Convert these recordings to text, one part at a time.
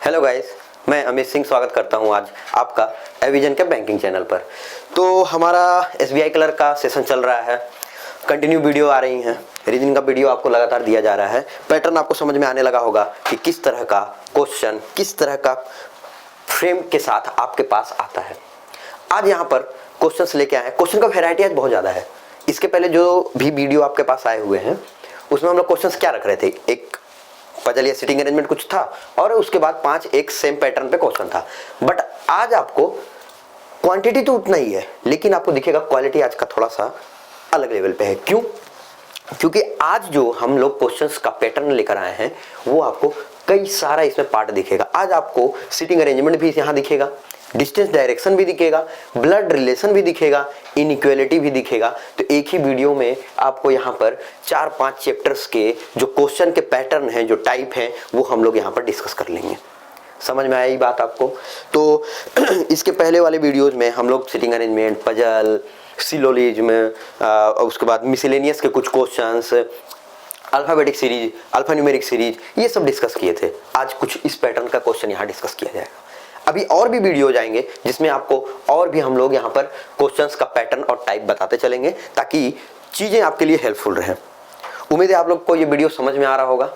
Hello guys, मैं अमित सिंह स्वागत करता हूं आज आपका एविजन के बैंकिंग चैनल पर। तो हमारा एसबीआई क्लर्क का सेशन चल रहा है, कंटिन्यू वीडियो आ रही हैं, रीजनिंग का वीडियो आपको लगातार दिया जा रहा है। पैटर्न आपको समझ में आने लगा होगा कि किस तरह का क्वेश्चन, किस तरह का फ्रेम के साथ आपके पास आता है। आज यहाँ पर क्वेश्चंस लेके आए हैं। क्वेश्चन का वेराइटी आज बहुत ज़्यादा है। इसके पहले जो भी वीडियो आपके पास आए हुए हैं उसमें हम लोग क्वेश्चंस क्या रख रहे थे, एक पजल या सिटिंग अरेंजमेंट कुछ था और उसके बाद 5 एक सेम पैटर्न पे क्वेश्चन था। बट आज आपको क्वांटिटी तो उतना ही है, लेकिन आपको दिखेगा क्वालिटी आज का थोड़ा सा अलग लेवल पे है। क्यों? क्योंकि आज जो हम लोग क्वेश्चंस का पैटर्न लेकर आए हैं वो आपको कई सारा इसमें पार्ट दिखेगा। आज आपको सिटिंग अरेंजमेंट भी यहाँ दिखेगा, डिस्टेंस डायरेक्शन भी दिखेगा, ब्लड रिलेशन भी दिखेगा, इनइक्वालिटी भी दिखेगा। तो एक ही वीडियो में आपको यहाँ पर 4-5 चैप्टर्स के जो क्वेश्चन के पैटर्न हैं, जो टाइप हैं, वो हम लोग यहाँ पर डिस्कस कर लेंगे। समझ में आई बात आपको? तो इसके पहले वाले वीडियोज में हम लोग सिटिंग अरेंजमेंट, पजल, सिलोजिज्म, उसके बाद मिसलेनियस के कुछ questions, alphabetic series, alphanumeric series, ये सब डिस्कस किए थे। आज कुछ इस पैटर्न का क्वेश्चन यहाँ डिस्कस किया जाएगा। अभी और भी वीडियो जाएंगे जिसमें आपको और भी हम लोग यहाँ पर क्वेश्चंस का पैटर्न और टाइप बताते चलेंगे ताकि चीज़ें आपके लिए हेल्पफुल रहें। उम्मीद है आप लोग को ये वीडियो समझ में आ रहा होगा,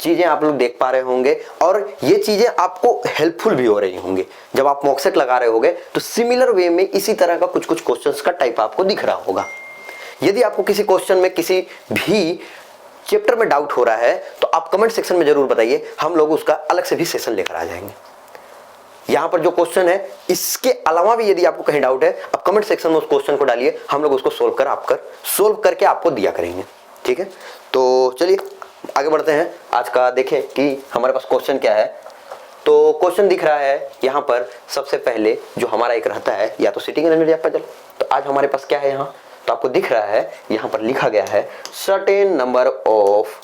चीज़ें आप लोग देख पा रहे होंगे और ये चीज़ें आपको हेल्पफुल भी हो रही होंगी। जब आप मॉक सेट लगा रहे होंगे तो सिमिलर वे में इसी तरह का कुछ कुछ क्वेश्चंस का टाइप आपको दिख रहा होगा। यदि आपको किसी क्वेश्चन में किसी भी चैप्टर में डाउट हो रहा है तो आप कमेंट सेक्शन में जरूर बताइए, हम लोग उसका अलग से भी सेशन लेकर आ जाएंगे। यहाँ पर जो क्वेश्चन है इसके अलावा भी यदि आपको कहीं डाउट है, आप कमेंट सेक्शन में उस क्वेश्चन को डालिए, हम लोग उसको सोल्व करके आपको दिया करेंगे। ठीक है, तो चलिए आगे बढ़ते हैं। आज का देखें कि हमारे पास क्वेश्चन क्या है। तो क्वेश्चन दिख रहा है यहाँ पर सबसे पहले जो हमारा एक रहता है या तो सिटिंग अरेंजमेंट या पजल। तो आज हमारे पास क्या है यहाँ, तो आपको दिख रहा है यहाँ पर लिखा गया है certain number of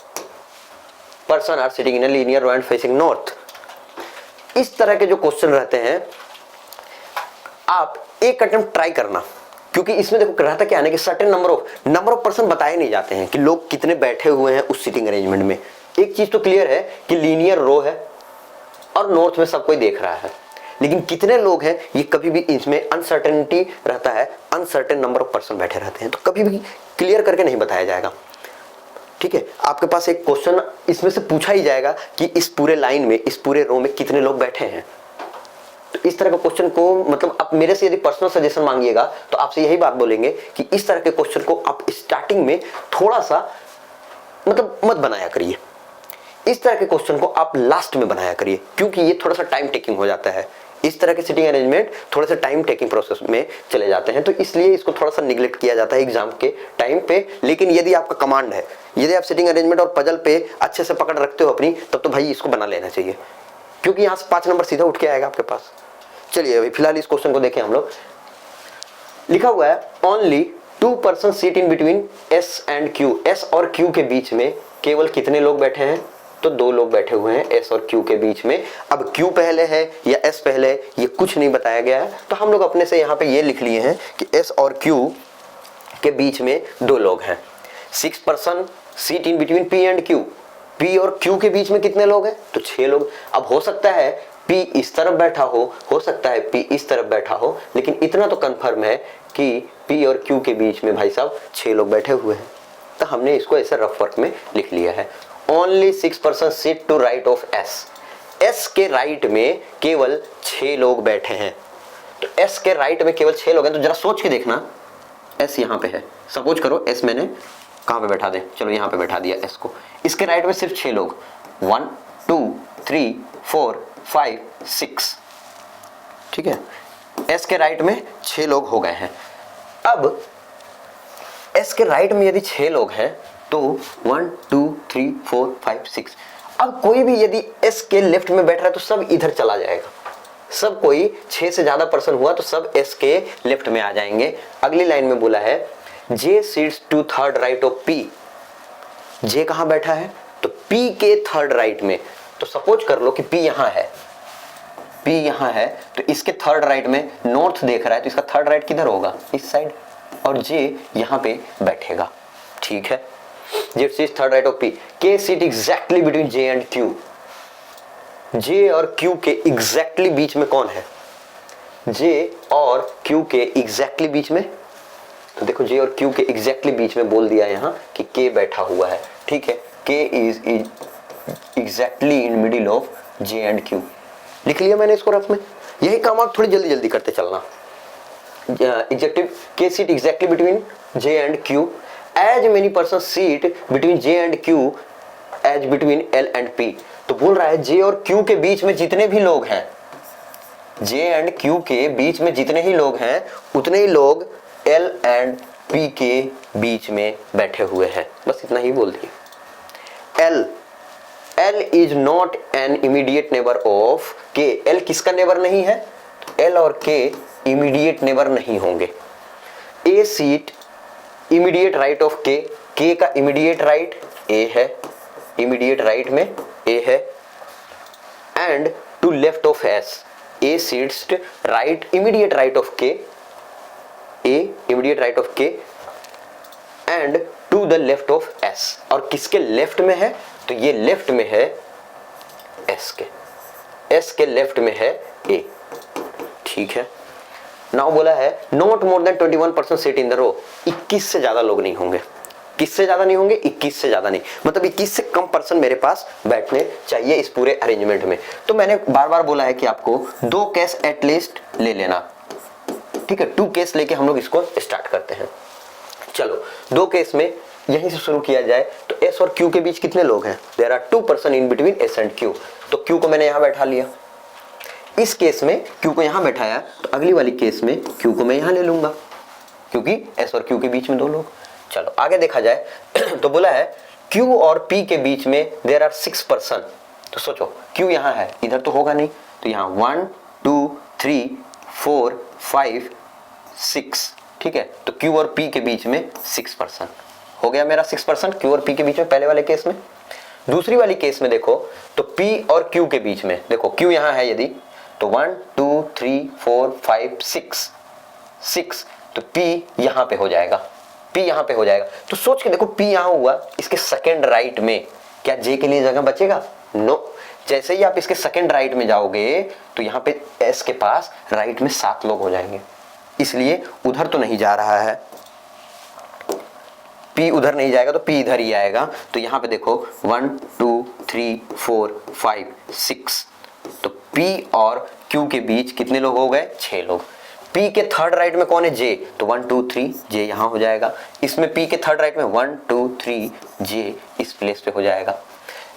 person are sitting in a linear row and facing north. इस तरह के जो क्वेश्चन रहते हैं आप एक अटेम्प्ट ट्राई करना, क्योंकि इसमें देखो रहता क्या है कि सर्टेन नंबर ऑफ पर्सन बताए नहीं जाते हैं कि लोग कितने बैठे हुए हैं उस सिटिंग अरेंजमेंट में। एक चीज तो क्लियर है कि लीनियर रो है और नॉर्थ में सब कोई देख रहा है, लेकिन कितने लोग हैं ये कभी भी इसमें अनसर्टेनिटी रहता है, अनसर्टेन नंबर ऑफ पर्सन बैठे रहते हैं, तो कभी भी क्लियर करके नहीं बताया जाएगा। ठीक है, आपके पास एक क्वेश्चन इसमें से पूछा ही जाएगा कि इस पूरे लाइन में, इस पूरे रो में कितने लोग बैठे हैं। तो इस तरह के क्वेश्चन को मतलब आप मेरे से यदि पर्सनल सजेशन मांगिएगा तो आपसे यही बात बोलेंगे कि इस तरह के क्वेश्चन को आप स्टार्टिंग में थोड़ा सा मतलब मत बनाया करिए, इस तरह के क्वेश्चन को आप लास्ट में बनाया करिए, क्योंकि ये थोड़ा सा टाइम टेकिंग हो जाता है। इस तरह के सिटिंग अरेंजमेंट थोड़े से टाइम टेकिंग प्रोसेस में चले जाते हैं, तो इसलिए इसको थोड़ा सा निगलेक्ट किया जाता है एग्जाम के टाइम पे। लेकिन यदि आपका कमांड है, यदि आप सिटिंग अरेंजमेंट और पजल पे अच्छे से पकड़ रखते हो अपनी, तब तो भाई इसको बना लेना चाहिए, क्योंकि यहाँ से 5 नंबर सीधा उठ के आएगा आपके पास। चलिए अभी फिलहाल इस क्वेश्चन को देखें हम लोग। लिखा हुआ है only 2 person seat in between S and Q. S और क्यू के बीच में केवल कितने लोग बैठे हैं, तो 2 लोग बैठे हुए हैं एस और क्यू के बीच में। अब क्यू पहले है या एस पहले ये कुछ नहीं बताया गया है, तो हम लोग अपने से यहाँ पे ये लिख लिए हैं कि एस और क्यू के बीच में 2 लोग हैं। 6 person seat in between P and Q. P और क्यू के बीच में कितने लोग हैं, तो 6 लोग। अब हो सकता है पी इस तरफ बैठा हो सकता है पी इस तरफ बैठा हो, लेकिन इतना तो कंफर्म है कि पी और क्यू के बीच में भाई साहब 6 लोग बैठे हुए हैं। तो हमने इसको ऐसे रफ वर्क में लिख लिया है। Only 6 person seat to right of S. S के राइट में केवल 6 लोग बैठे हैं। तो एस के राइट में केवल 6 लोग हैं, तो जरा सोच के देखना, एस यहाँ पे है, सपोज करो एस मैंने कहाँ पे बैठा दे, चलो यहाँ पे बैठा दिया एस को। इसके राइट में सिर्फ 6 लोग, 1 2 3 4 5 6। ठीक है, एस के राइट में 6 लोग हो गए हैं। अब एस के राइट में यदि 6 लोग हैं तो 1 2 3 4 5 6। अब कोई भी यदि एस के लेफ्ट में बैठ रहा है तो सब इधर चला जाएगा। सब कोई 6 से ज्यादा पर्सन हुआ तो सब एस के लेफ्ट में आ जाएंगे। अगली लाइन में बोला है J sits to third right of P. J कहां बैठा है, तो पी के थर्ड राइट में। तो सपोज कर लो कि पी यहां है, पी यहां है, तो इसके थर्ड राइट में नॉर्थ देख रहा है, तो इसका थर्ड राइट किधर होगा, इस साइड, और जे यहां पे बैठेगा। ठीक है, J seats third right of P. K seat exactly between J and Q. J और क्यू के एग्जैक्टली बीच में कौन है? जे और क्यू के एग्जैक्टली बीच में, तो देखो जे और क्यू के एग्जैक्टली बीच में बोल दिया यहाँ कि के बैठा हुआ है, ठीक है। के is exactly in middle of J and Q, लिख लिया मैंने इसको रफ में। यही काम आप थोड़ी जल्दी जल्दी करते चलना। एग्जेक्टिव के seat exactly between J and Q, as many person seat between J and Q as between L and P. तो बोल रहा है जे और क्यू के बीच में जितने भी लोग हैं, जे एंड क्यू के बीच में जितने ही लोग हैं उतने ही लोग एल एंड पी के बीच में बैठे हुए हैं। बस इतना ही बोल दिए। L is not an immediate neighbour of के। एल किसका नेबर नहीं है? एल और के इमीडिएट नेबर नहीं होंगे। ए सीट इमीडिएट राइट ऑफ के का इमीडिएट राइट ए है, इमीडिएट राइट में ए है। And to left of S, A seats right immediate right of K, A immediate right of K, and to the left of S. और किसके left में है? तो ये लेफ्ट में है एस के, एस के लेफ्ट में है ए, ठीक है। नाउ बोला है not more than 21% seat in the row. 21 से ज्यादा लोग नहीं होंगे। किससे ज्यादा नहीं होंगे? 21 से ज्यादा नहीं, मतलब 21 से कम पर्सन मेरे पास बैठने चाहिए इस पूरे अरेंजमेंट में। तो मैंने बार बार बोला है कि आपको 2 केस एटलीस्ट ले लेना, ठीक है। 2 केस लेके हम लोग इसको स्टार्ट करते हैं। चलो 2 केस में यहीं से शुरू किया जाए। तो एस और क्यू के बीच कितने लोग हैं? There are 2 person in between S and Q. तो क्यू को मैंने यहां बैठा लिया, इस केस में क्यू को यहां बैठाया, तो अगली वाली केस में क्यू को मैं यहां ले लूंगा क्योंकि एस और क्यू के बीच में 2 लोग। चलो आगे देखा जाए तो बोला है क्यू और पी के बीच में देयर आर 6 पर्सन। तो सोचो क्यू यहां है, इधर तो होगा नहीं, तो यहां 1 2 3 4 5 6, ठीक है। तो क्यू और पी के बीच में 6 पर्सन हो गया मेरा, 6 पर्सन क्यू और पी के बीच में पहले वाले केस में। दूसरी वाली केस में देखो तो पी और क्यू के बीच में, देखो क्यू यहां है यदि, तो 1 2 3 4 5 6, तो पी यहां पे हो जाएगा, पी यहां पे हो जाएगा। तो सोच के देखो पी यहां हुआ, इसके सेकंड राइट में क्या जे के लिए जगह बचेगा? नो। जैसे ही आप इसके सेकंड राइट में जाओगे तो यहाँ पे एस के पास राइट में 7 लोग हो जाएंगे, इसलिए उधर तो नहीं जा रहा है, पी उधर नहीं जाएगा तो पी इधर ही आएगा। तो यहाँ पे देखो 1 2 3 4 5 6, तो पी और क्यू के बीच कितने लोग हो गए? 6 लोग। पी के थर्ड राइट में कौन है? जे, तो 1 2 3 जे यहां हो जाएगा। इसमें पी के थर्ड राइट में 1 2 3 जे इस प्लेस पे हो जाएगा।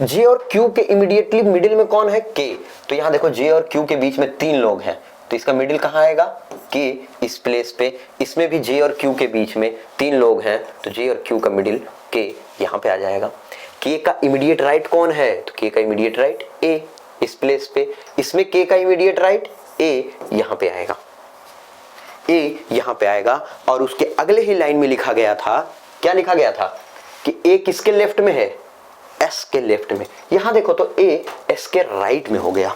जे और क्यू के इमीडिएटली मिडिल में कौन है? के, तो यहां देखो जे और क्यू के बीच में 3 लोग हैं, तो इसका मिडिल कहां आएगा? के इस प्लेस पे। इसमें भी जे और क्यू के बीच में 3 लोग हैं, तो जे और क्यू का मिडिल के यहां पे आ जाएगा। के का इमीडिएट राइट कौन है? तो के का इमीडिएट राइट ए इस प्लेस पे। इसमें के का इमीडिएट राइट ए यहां पे आएगा, ए यहां पे आएगा। और उसके अगले ही लाइन में लिखा गया था, क्या लिखा गया था कि ए किसके लेफ्ट में है? एस के लेफ्ट में। यहां देखो तो ए एस के राइट में हो गया,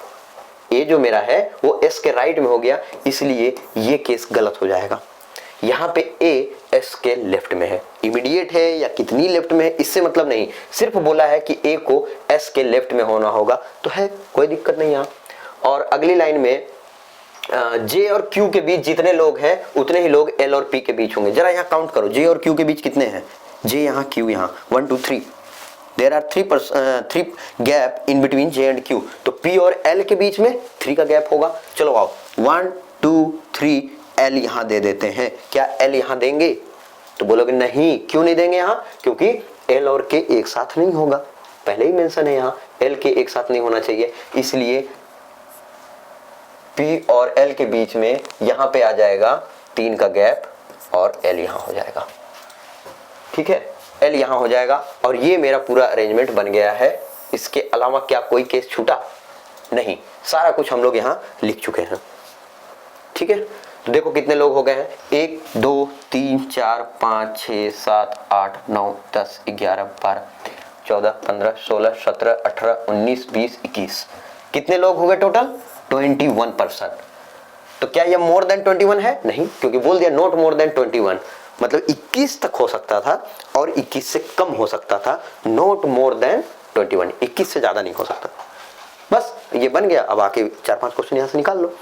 ए जो मेरा है वो एस के राइट में हो गया, इसलिए ये केस गलत हो जाएगा। यहाँ पे ए एस के लेफ्ट में है, इमीडिएट है या कितनी लेफ्ट में है इससे मतलब नहीं, सिर्फ बोला है कि ए को एस के लेफ्ट में होना होगा, तो है कोई दिक्कत नहीं यहाँ। और अगली लाइन में जे और क्यू के बीच जितने लोग हैं उतने ही लोग एल और पी के बीच होंगे। जरा यहाँ काउंट करो, जे और क्यू के बीच कितने हैं? जे यहाँ, क्यू यहाँ, 1 2 3, there are 3 gap in between J and Q. तो पी और एल के बीच में 3 का गैप होगा। चलो आओ 1 2 3 एल यहाँ दे देते हैं। क्या एल यहाँ देंगे? तो बोलोगे नहीं, क्यों नहीं देंगे यहाँ? क्योंकि एल और के एक साथ नहीं होगा, पहले ही मेंशन है यहाँ एल के एक साथ नहीं होना चाहिए, इसलिए पी और एल के बीच में यहाँ पे आ जाएगा 3 का गैप और एल यहाँ हो जाएगा, ठीक है। एल यहाँ हो जाएगा और ये मेरा पूरा अरेंजमेंट बन गया है। इसके अलावा क्या कोई केस छूटा? नहीं, सारा कुछ हम लोग यहाँ लिख चुके हैं, ठीक है। तो देखो कितने लोग हो गए हैं, 1 2 3 4 5 6 7 8 9 10 11 12 14 15 16 17 18 19 20 21, कितने लोग हो गए टोटल? 21%। तो क्या ये मोर देन 21 है? नहीं, क्योंकि बोल दिया नॉट मोर देन 21, मतलब 21 तक हो सकता था और 21 से कम हो सकता था, नॉट मोर देन 21, 21 से ज्यादा नहीं हो सकता। बस ये बन गया। अब आके 4-5 क्वेश्चन यहाँ से निकाल लो।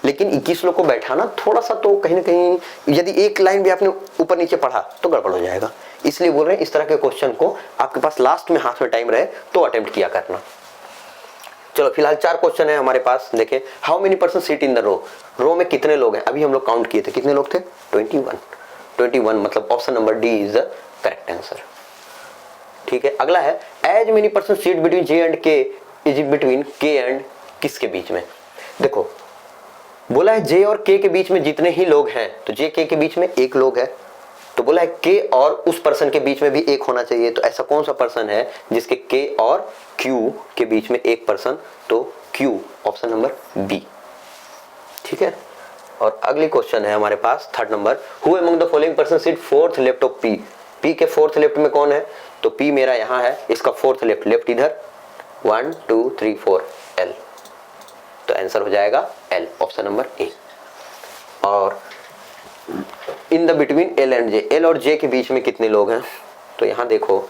लेकिन 21 लोग को बैठाना थोड़ा सा तो कहीं ना कहीं, यदि एक लाइन भी आपने ऊपर नीचे पढ़ा तो गड़बड़ हो जाएगा। इसलिए बोल रहे हैं इस तरह के क्वेश्चन को आपके पास लास्ट में हाथ में टाइम रहे तो अटेम्प्ट किया करना। चलो फिलहाल 4 क्वेश्चन है हमारे पास। देखें, how many person seat in the row में कितने लोग हैं? अभी हम लोग काउंट किए थे, कितने लोग थे? 21 मतलब option number D is the correct answer. ठीक है, अगला है as many person seat between J and K is between K and किसके बीच में? देखो बोला है जे और के बीच में जितने ही लोग हैं, तो जे के बीच में एक लोग है, तो बोला है के और उस पर्सन के बीच में भी एक होना चाहिए। तो ऐसा कौन सा पर्सन है जिसके के और क्यू के बीच में एक पर्सन? तो क्यू, ऑप्शन नंबर बी। ठीक है, और अगली क्वेश्चन है हमारे पास 3rd number, who among the following person seat 4th left of P? P के 4th लेफ्ट में कौन है? तो पी मेरा यहाँ है, इसका 4th लेफ्ट इधर 1 2 3 4 एल, तो आंसर हो जाएगा एल, ऑप्शन नंबर ए। और in the between L and J, L और जे के बीच में कितने लोग हैं? तो यहाँ देखो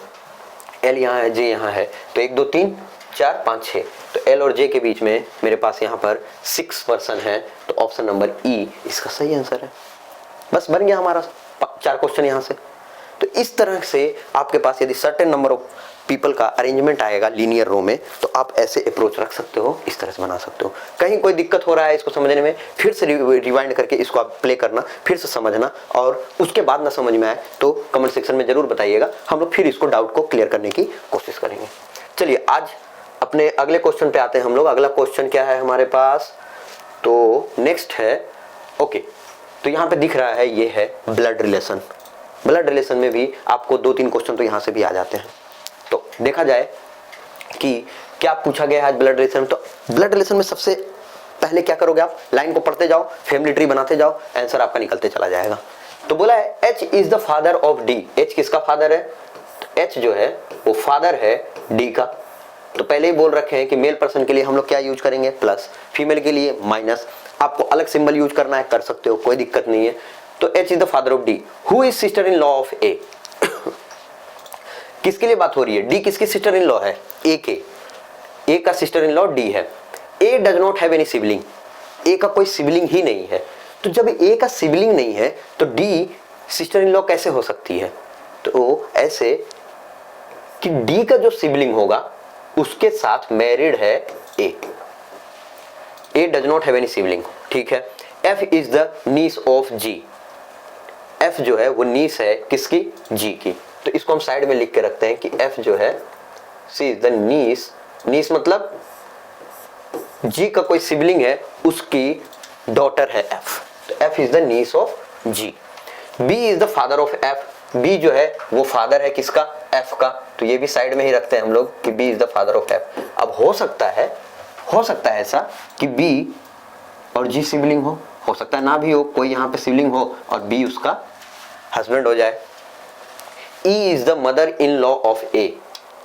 एल यहाँ है, जे यहाँ है, तो 1 2 3 4 5 6, तो एल और जे के बीच में मेरे पास यहाँ पर 6 पर्सन है, तो ऑप्शन नंबर ई इसका सही आंसर है। बस बन गया हमारा 4 क्वेश्चन यहाँ से। तो इस तरह से आपके पास यदि सर्टेन नंबर ऑफ पीपल का अरेंजमेंट आएगा लीनियर रो में, तो आप ऐसे अप्रोच रख सकते हो, इस तरह से बना सकते हो। कहीं कोई दिक्कत हो रहा है इसको समझने में, फिर से रिवाइंड करके इसको आप प्ले करना, फिर से समझना, और उसके बाद ना समझ में आए तो कमेंट सेक्शन में जरूर बताइएगा, हम लोग फिर इसको डाउट को क्लियर करने की कोशिश करेंगे। चलिए आज अपने अगले क्वेश्चन पे आते हैं हम लोग। अगला क्वेश्चन क्या है हमारे पास? तो नेक्स्ट है, ओके, तो यहाँ पे दिख रहा है ये है ब्लड रिलेशन। ब्लड रिलेशन में भी आपको 2-3 क्वेश्चन तो यहाँ से भी आ जाते हैं। तो देखा जाए कि क्या पूछा गया है आज ब्लड रिलेशन। तो ब्लड रिलेशन में सबसे पहले क्या करोगे आप? लाइन को पढ़ते जाओ, फैमिली ट्री बनाते जाओ, आंसर आपका निकलते चला जाएगा। तो बोला है H is the father of D. H किसका फादर है? तो एच जो है वो फादर है डी का। तो पहले ही बोल रखे हैं कि मेल पर्सन के लिए हम लोग क्या यूज करेंगे? प्लस, फीमेल के लिए माइनस। आपको अलग सिंबल यूज करना है, कर सकते हो, कोई दिक्कत नहीं है। तो H is the father of D. Who is sister in law of A? किसके लिए बात हो रही है? डी किसकी सिस्टर इन लॉ है? ए के। ए का सिस्टर इन लॉ डी है। A does not have any sibling. A का कोई सिबलिंग ही नहीं है। तो जब ए का सिबलिंग नहीं है तो डी सिस्टर इन लॉ कैसे हो सकती है? तो ऐसे कि डी का जो सिबलिंग होगा उसके साथ मैरिड है A. A does not have any sibling. ठीक है। F is the niece of G. F जो है वो नीस है किसकी? जी की। तो इसको हम साइड में लिख के रखते हैं कि एफ जो है सी इज द नीस। नीस मतलब जी का कोई सिबलिंग है उसकी डॉटर है एफ। तो F is the niece of G. B is the father of F. B जो है वो फादर है किसका? एफ का। तो ये भी साइड में ही रखते हैं हम लोग कि B is the father of F. अब हो सकता है ऐसा कि बी और जी सिबलिंग हो सकता है ना भी हो, कोई यहाँ पे सिबलिंग हो और बी उसका हस्बैंड हो जाए। E is the mother in law of A.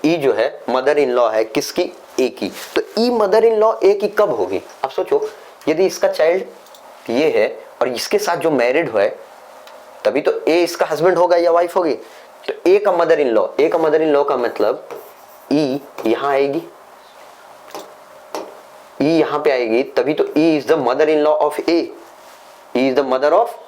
E जो है मदर इन लॉ है किसकी? ए की। तो ई मदर इन लॉ ए की कब होगी? अब सोचो, यदि इसका चाइल्ड ये है और इसके साथ जो मैरिड है तभी तो ए इसका हस्बैंड होगा या वाइफ होगी। तो ए का मदर इन लॉ, ए का मदर इन लॉ का मतलब ई यहां आएगी, ई यहां पे आएगी, तभी तो ई is the mother in law of A. E is the mother of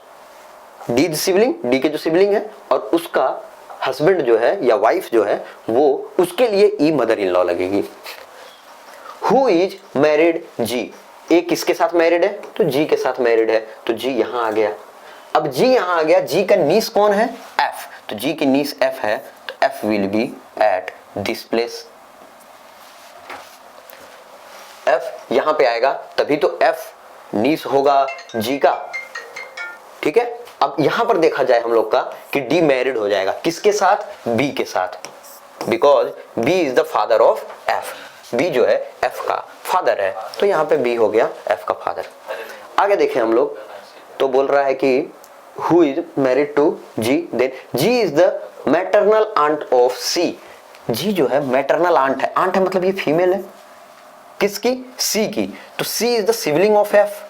D sibling, D के जो सिबलिंग है, और उसका हस्बैंड जो है या वाइफ जो है वो उसके लिए ई मदर इन लॉ लगेगी। हु इज मैरिड जी। ए किसके साथ मैरिड है? तो जी के साथ मैरिड है। तो जी यहां आ गया। अब जी यहां आ गया, जी का नीस कौन है? एफ। तो जी की नीस एफ है, तो F will be at this place. F यहां पे आएगा तभी तो एफ नीस होगा जी का। ठीक है। अब यहां पर देखा जाए हम लोग का कि डी मैरिड हो जाएगा किसके साथ? बी के साथ, because B is the father of F. B जो है एफ का फादर है, तो यहां पे बी हो गया एफ का फादर। आगे देखें हम लोग, तो बोल रहा है कि who is married to G, then G is the maternal aunt of C. G जो है मैटरनल आंट है। आंट है मतलब ये फीमेल है किसकी? सी की। तो C is the sibling of F.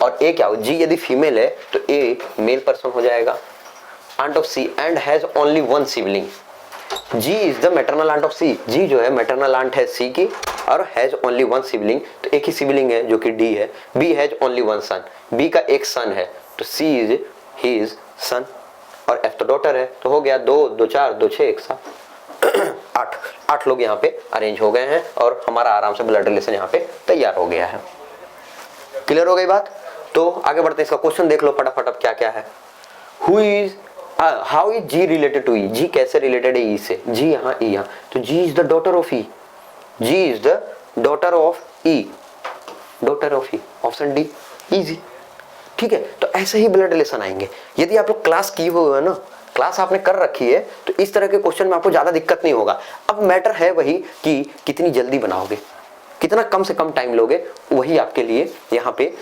और ए क्या हो? जी यदि फीमेल है तो ए मेल पर्सन हो जाएगा। Aunt of C and has only one sibling. G is the maternal aunt of C, G जो है मैटरनल आंट है सी की और हैज ओनली वन सिबलिंग, तो एक ही सिबलिंग है जो कि डी है। B has only one son, B का एक सन है, तो सी इज हिज सन। और एफ तो डॉटर है, तो हो गया 2 2 4 2 6 1 7 8 लोग यहाँ पे अरेंज हो गए हैं और हमारा आराम से ब्लड रिलेशन यहाँ पे तैयार हो गया है। क्लियर हो गई बात? तो आगे बढ़ते हैं, इसका क्वेश्चन देख लो फटाफट अब क्या क्या है। Who is how is G related to E, G कैसे रिलेटेड है ई से, जी यहाँ ई यहाँ, तो G is the daughter of E, G is the daughter of E, daughter of E, option D easy. ठीक है, तो ऐसे ही ब्लड रिलेशन आएंगे। यदि आप लोग क्लास किए हुए हो ना, क्लास आपने कर रखी है, तो इस तरह के क्वेश्चन में आपको ज्यादा दिक्कत नहीं होगा। अब मैटर है वही कि कितनी जल्दी बनाओगे, कितना कम से कम टाइम लोगे, वही आपके लिए यहाँ पे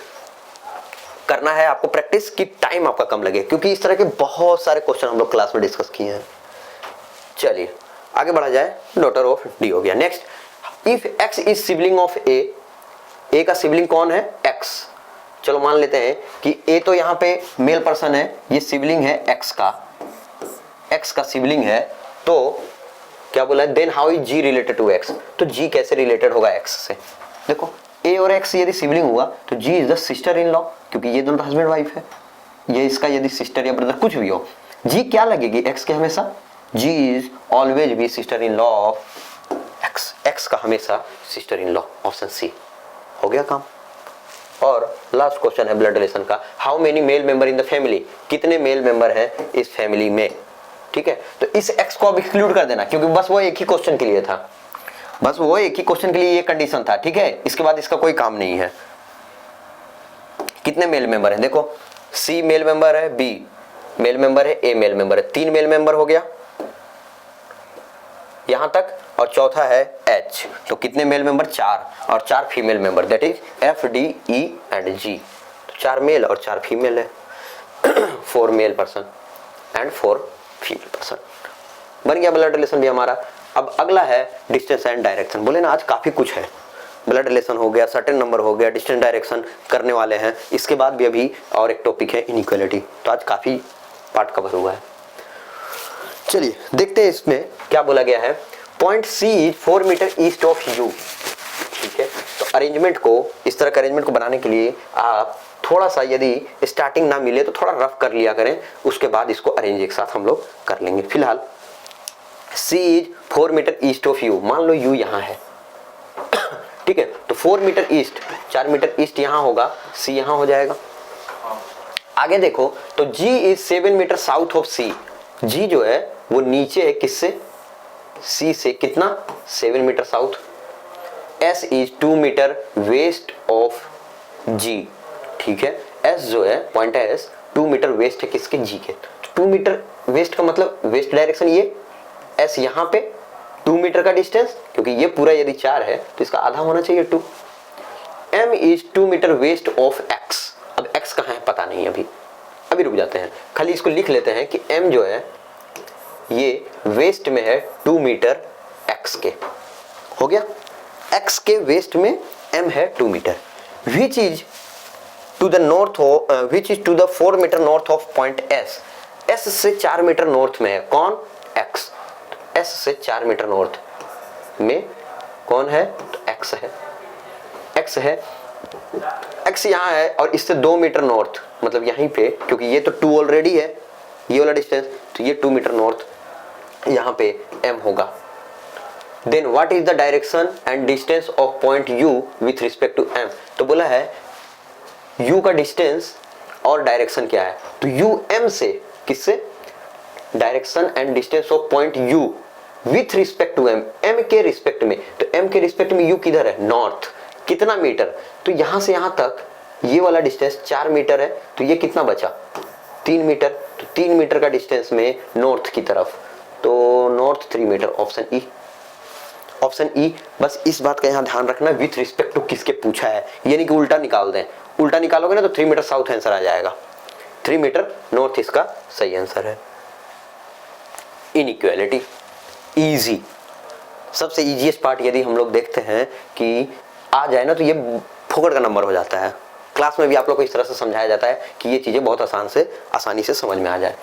करना है आपको प्रैक्टिस, की टाइम आपका कम लगे, क्योंकि इस तरह के बहुत सारे क्वेश्चन हम लोग क्लास में डिस्कस किए हैं। चलिए आगे बढ़ा जाए, डॉटर ऑफ डी हो गया। Next, if X is sibling of A का सिबलिंग कौन है? एक्स। चलो मान लेते हैं कि ए तो यहाँ पे मेल पर्सन है, ये सिबलिंग है एक्स का सिबलिंग है, तो क्या बोला है, then how is G related to X, तो जी कैसे रिलेटेड होगा एक्स से? देखो ए और एक्स यदि सिबलिंग हुआ तो G is the sister in law, क्योंकि ये दोनों हस्बैंड वाइफ है, ये इसका यदि सिस्टर या ब्रदर कुछ भी हो, जी क्या लगेगी एक्स के हमेशा, G is always be sister in law of X, X का हमेशा sister in law, option C हो गया काम। और लास्ट क्वेश्चन है ब्लड रिलेशन का, how many male member in the family, कितने मेल मेंबर हैं इस फैमिली में? ठीक है, तो इस एक्स को अब एक्सक्लूड कर देना, क्योंकि बस वो एक ही क्वेश्चन के लिए था, बस वो एक ही क्वेश्चन के लिए ये कंडीशन था। ठीक है, इसके बाद इसका कोई काम नहीं है। कितने मेल मेंबर हैं? देखो सी मेल मेंबर है, बी मेल मेंबर है, ए मेल मेंबर है, 3 मेल मेंबर हो गया यहां तक, और चौथा है एच, तो कितने मेल मेंबर? 4, और 4 female member, that is F D E and G, तो 4 मेल और 4 फीमेल है 4 male person and 4 female person. बन गया ब्लड रिलेशन भी हमारा। अब अगला है डिस्टेंस एंड डायरेक्शन। बोले ना आज काफी कुछ है, ब्लड रिलेशन हो गया, सर्टेन नंबर हो गया, डिस्टेंस डायरेक्शन करने वाले हैं, इसके बाद भी अभी और एक टॉपिक है इनइक्वालिटी, तो आज काफी पार्ट कवर हुआ है। चलिए देखते हैं इसमें क्या बोला गया है। Point C is 4 metre east of U. ठीक है, तो अरेंजमेंट को, इस तरह के अरेंजमेंट को बनाने के लिए आप थोड़ा सा, यदि स्टार्टिंग ना मिले तो थोड़ा रफ कर लिया करें, उसके बाद इसको अरेंज एक साथ हम लोग कर लेंगे। फिलहाल C is 4 metre east of you, मान लो यू यहाँ है, ठीक है, तो 4 मीटर ईस्ट, 4 मीटर ईस्ट यहाँ होगा, सी यहाँ हो जाएगा। आगे देखो तो G इज 7 meter south of C, G जो है वो नीचे है किससे? C से, कितना? 7 मीटर साउथ। S इज 2 मीटर वेस्ट ऑफ G, ठीक है, S जो है पॉइंट है S 2 मीटर वेस्ट है किसके? G के। 2 मीटर वेस्ट का मतलब वेस्ट डायरेक्शन, ये S यहाँ पे 2 मीटर का डिस्टेंस, क्योंकि ये पूरा यदि 4 है तो इसका आधा होना चाहिए 2। M इज 2 मीटर वेस्ट ऑफ X, अब X कहाँ है पता नहीं, अभी रुक जाते हैं, खाली इसको लिख लेते हैं कि M जो है ये वेस्ट में है 2 मीटर X के, हो गया, X के वेस्ट में M है 2 meter. Which is to the north, which is to the 4 meter north of point S, S से 4 मीटर नॉर्थ में है कौन? X, S से 4 मीटर नॉर्थ में कौन है? तो X है, X है, X यहाँ है, और इससे 2 मीटर नॉर्थ, मतलब यहीं पे, क्योंकि ये तो 2 ऑलरेडी है ये वाला डिस्टेंस, तो ये 2 मीटर नॉर्थ यहाँ पे M होगा। Then what is the direction and distance of point U with respect to M, तो बोला है U का डिस्टेंस और डायरेक्शन क्या है, तो U M से, किससे? Direction and distance of point U with respect to M, M के रिस्पेक्ट में, तो M के रिस्पेक्ट में U किधर है? नॉर्थ, कितना मीटर? तो यहां से यहां तक ये वाला डिस्टेंस 4 मीटर है, तो ये कितना बचा? 3 मीटर, तो 3 मीटर का डिस्टेंस में नॉर्थ की तरफ, तो north 3 meter, option E, option E. बस इस बात का यहाँ ध्यान रखना, विथ रिस्पेक्ट टू किसके पूछा है, यानी कि उल्टा निकाल दें, उल्टा निकालोगे ना तो 3 मीटर साउथ आंसर आ जाएगा, 3 मीटर नॉर्थ इसका सही आंसर है। इनइक्वालिटी इजी, सबसे इजीएस्ट पार्ट यदि हम लोग देखते हैं कि आ जाए ना तो ये फोकट का नंबर हो जाता है। क्लास में भी आप लोग को इस तरह से समझाया जाता है कि ये चीजें बहुत आसानी से समझ में आ जाए।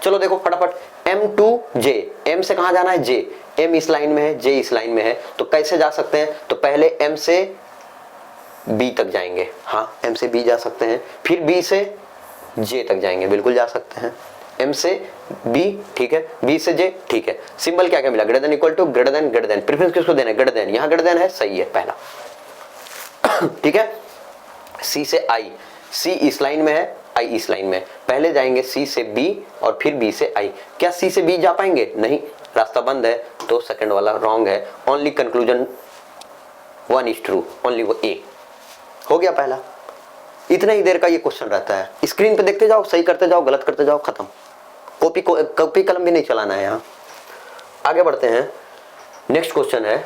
चलो देखो फटाफट, M to J, M से कहां जाना है, J, M इस लाइन में है, J इस लाइन में है, तो कैसे जा सकते हैं, तो पहले M से B तक जाएंगे, हाँ M से B जा सकते हैं, फिर B से J तक जाएंगे, बिल्कुल जा सकते हैं, M से B ठीक है, B से J ठीक है। सिंबल क्या क्या मिला, greater than equal to, greater than, preference किसको देना है, ग्रेटर देन, यहां ग्रेटर देन है, सही है पहला ठीक है। C से I, C इस लाइन में है, I इस लाइन में, पहले जाएंगे C से B और फिर B से I। क्या C से B जा पाएंगे, नहीं, रास्ता बंद है, तो सेकंड वाला रॉन्ग है। Only conclusion 1 is true, only वो A हो गया पहला। इतना ही देर का ये क्वेश्चन रहता है, स्क्रीन पे देखते जाओ, सही करते जाओ, गलत करते जाओ, खत्म। कॉपी कलम भी नहीं चलाना है यहाँ। आगे बढ़ते हैं, नेक्स्ट क्वेश्चन है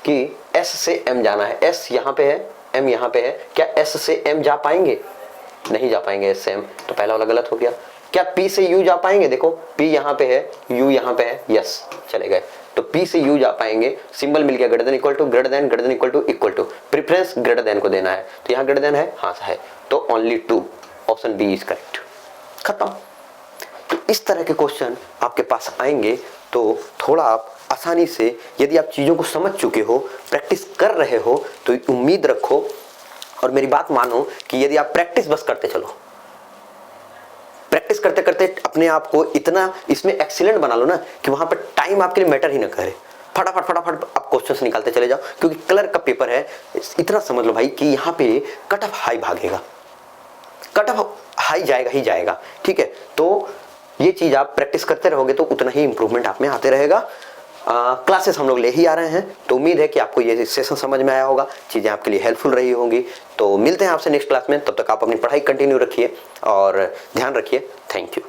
कि S से M जाना है, S यहाँ पे है, M यहाँ पे है, क्या S से M जा पाएंगे, नहीं जा पाएंगे S से M, तो पहला वाला गलत हो गया। क्या P से U जा पाएंगे, देखो P यहाँ पे है, U यहाँ पे है, यस चले गए, तो P से U जा पाएंगे। सिंबल मिल गया, greater than equal to, greater than equal to, equal to, preference greater than को देना है, तो यहाँ ग्रेटर देन है, हाँ है, तो only 2, option B is correct, खत्म। तो इस तरह के क्वेश्चन आपके पास आएंगे तो थोड़ा आप आसानी से, यदि आप चीज़ों को समझ चुके हो, प्रैक्टिस कर रहे हो, तो उम्मीद रखो और मेरी बात मानो कि यदि आप प्रैक्टिस बस करते चलो, प्रैक्टिस करते करते अपने आप को इतना इसमें एक्सीलेंट बना लो ना कि वहां पर टाइम आपके लिए मैटर ही ना करे, फटाफट आप क्वेश्चंस निकालते चले जाओ। क्योंकि कलर का पेपर है, इतना समझ लो भाई कि यहाँ पे कट ऑफ हाई भागेगा, कट ऑफ हाई जाएगा ही जाएगा, ठीक है। तो ये चीज आप प्रैक्टिस करते रहोगे तो उतना ही इंप्रूवमेंट आप में आते रहेगा। क्लासेस हम लोग ले ही आ रहे हैं, तो उम्मीद है कि आपको ये सेशन समझ में आया होगा, चीज़ें आपके लिए हेल्पफुल रही होंगी। तो मिलते हैं आपसे नेक्स्ट क्लास में, तब तक आप अपनी पढ़ाई कंटिन्यू रखिए और ध्यान रखिए। Thank you.